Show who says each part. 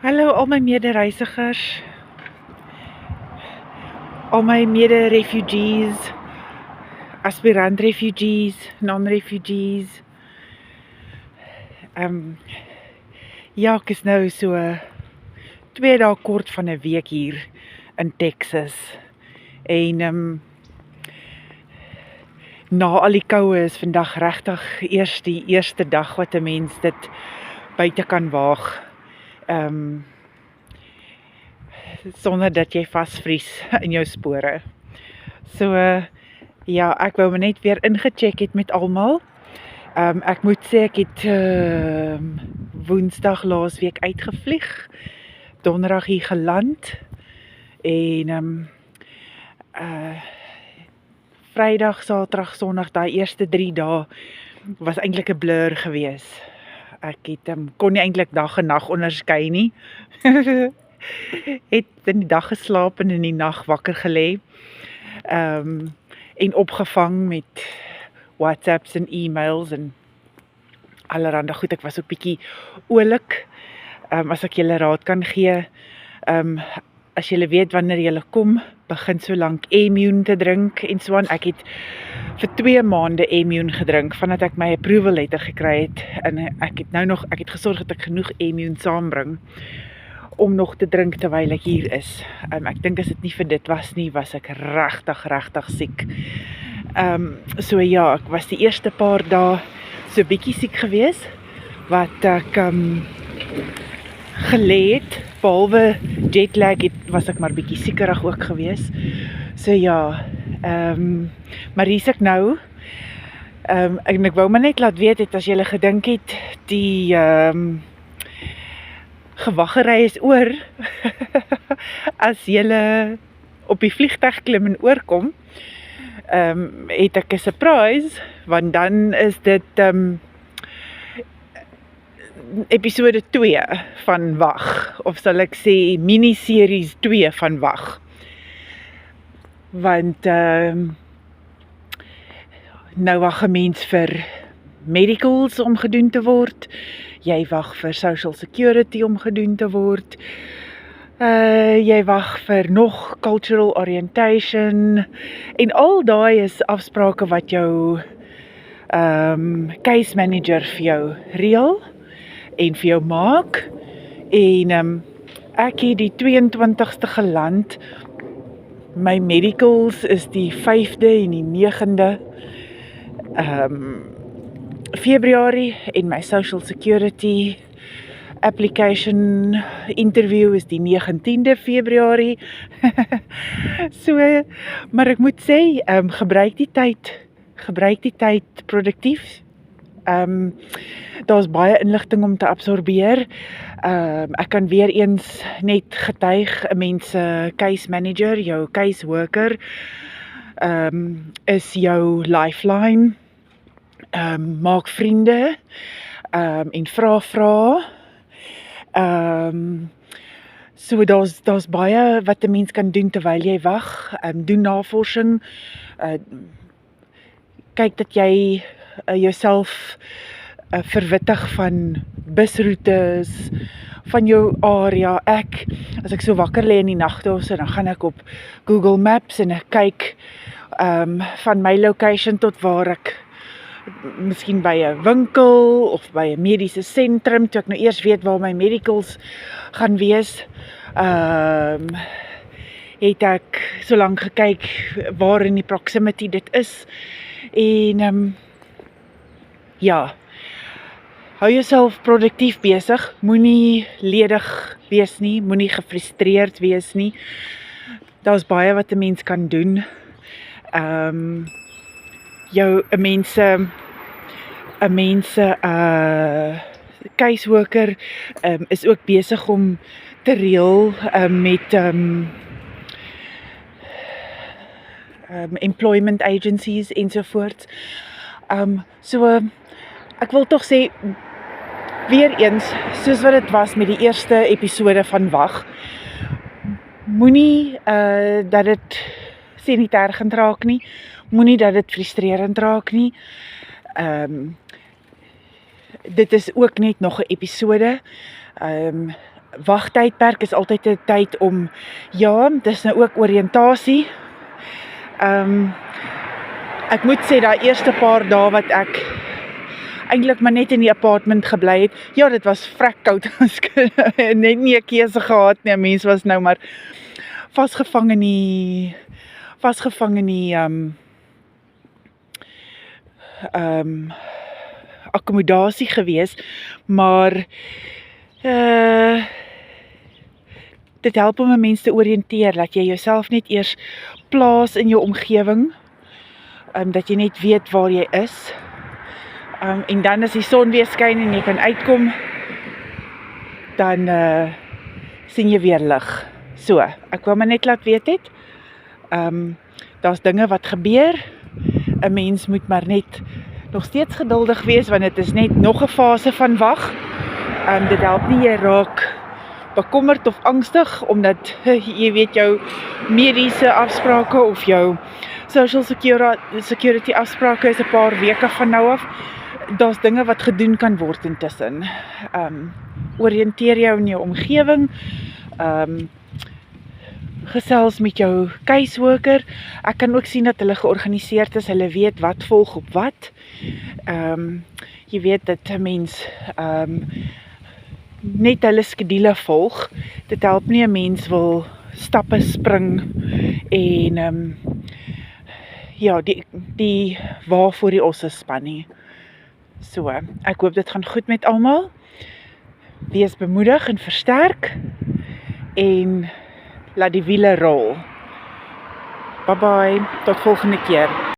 Speaker 1: Hallo al my medereisigers, al my mede-refugees, aspirant refugees, non-refugees. Ja, ek is nou so 2 dae kort van 'n week hier in Texas. En na al die koue is vandag regtig eers die eerste dag wat 'n mens dit buite kan waag. Sonder dat jy vasvries in jou spore. So ja, ek wou maar net weer ingecheck het met almal. Ek moet sê ek het Woensdag laasweek uitgevlieg, Donderdag hier geland en Vrydag, Saterdag, Sondag, daai eerste 3 dae was eintlik 'n blur gewees. Ek het kon nie eintlik dag en nag onderskei nie. Het in die dag geslaap en in die nag wakker gelê. En opgevang met WhatsApps en e-mails en allerhande goed. Ek was ook bietjie oulik, as ek julle raad kan gee. As julle weet wanneer julle kom, begin so lank Immune te drink en so aan. Ek het vir 2 maande Immune gedrink, vandat ek my approval letter gekry het, en ek het gesorg dat ek genoeg Immune saambring, om nog te drink terwyl ek hier is. Ek dink as dit nie vir dit was nie, was ek regtig siek. So ja, ek was die eerste paar dae so bietjie siek gewees, wat ek gelê het, behalwe jetlag was ek maar bietjie siekerig ook gewees. So ja, maar hier's ek nou, en ek wou maar net laat weet het, as julle gedink het, die gewaggery is oor, as julle op die vliegtuig klim en oorkom, het ek 'n surprise, want dan is dit episode 2 van Wag, of sal ek sê miniseries 2 van Wag. Want nou wag 'n mens vir medicals om gedoen te word, jy wag vir social security om gedoen te word, jy wag vir nog cultural orientation, en al daai is afsprake wat jou case manager vir jou reël en vir jou maak. En ek het die 22ste geland. My medicals is die 5de en die 9de Februarie, en my social security application interview is die 19de Februarie. So, maar ek moet sê, gebruik die tyd produktief. Daar's baie inligting om te absorbeer. Ek kan weer eens net getuig, 'n mens se case manager, jou case worker, is jou lifeline. Maak vriende, en vra. So daar's baie wat 'n mens kan doen terwyl jy wag. Doen navorsing, kyk dat jy jouself verwittig van busroetes, van jou area. As ek so wakker lê in die nagte of so, dan gaan ek op Google Maps en ek kyk van my location tot waar ek, miskien by 'n winkel of by 'n mediese sentrum, toe ek nou eers weet waar my medicals gaan wees, het ek so lank gekyk waar in die proximity dit is. En ja, hou jouself produktief besig, moenie ledig wees nie, moenie gefrustreerd wees nie. Daar's baie wat 'n mens kan doen. 'n mense case worker is ook besig om te reël met employment agencies ensovoorts. So ek wil tog sê, weer eens, soos wat dit was met die eerste episode van Wag, moenie dat dit sanitêr raak nie, moenie dat dit frustrerend raak nie. Dit is ook net nog 'n episode. wagtydperk is altyd 'n tyd om, ja, dis nou ook oriëntasie. Ek moet sê, daai eerste paar dae wat ek eintlik maar net in die apartment gebly het, ja, dit was vrek koud, net nie 'n keuse gehad nie, mense was nou maar vasgevang in die akkommodasie gewees, maar dit help om 'n mens te oriënteer, dat jy jouself net eers plaas in jou omgewing, dat jy net weet waar jy is, en dan as die son weer skyn en jy kan uitkom, dan sien jy weer lig. So, ek wou maar net laat weet het, daar's dinge wat gebeur, 'n mens moet maar net nog steeds geduldig wees, want dit is net nog 'n fase van wag. Dit help nie, jy raak bekommerd of angstig, omdat jy weet jou mediese afsprake of jou social security afsprake is 'n paar weke van nou af. Daar's dinge wat gedoen kan word intussen. Oriënteer jou in jou omgewing, gesels met jou caseworker. Ek kan ook sien dat hulle georganiseerd is, hulle weet wat volg op wat. Jy weet dat 'n mens net hulle skedule volg. Dit help nie 'n mens wil stappe spring en ja, die waarvoor die osse span nie. So, ek hoop dit gaan goed met almal. Wees bemoedig en versterk en laat die wiele rol. Bye bye, tot volgende keer.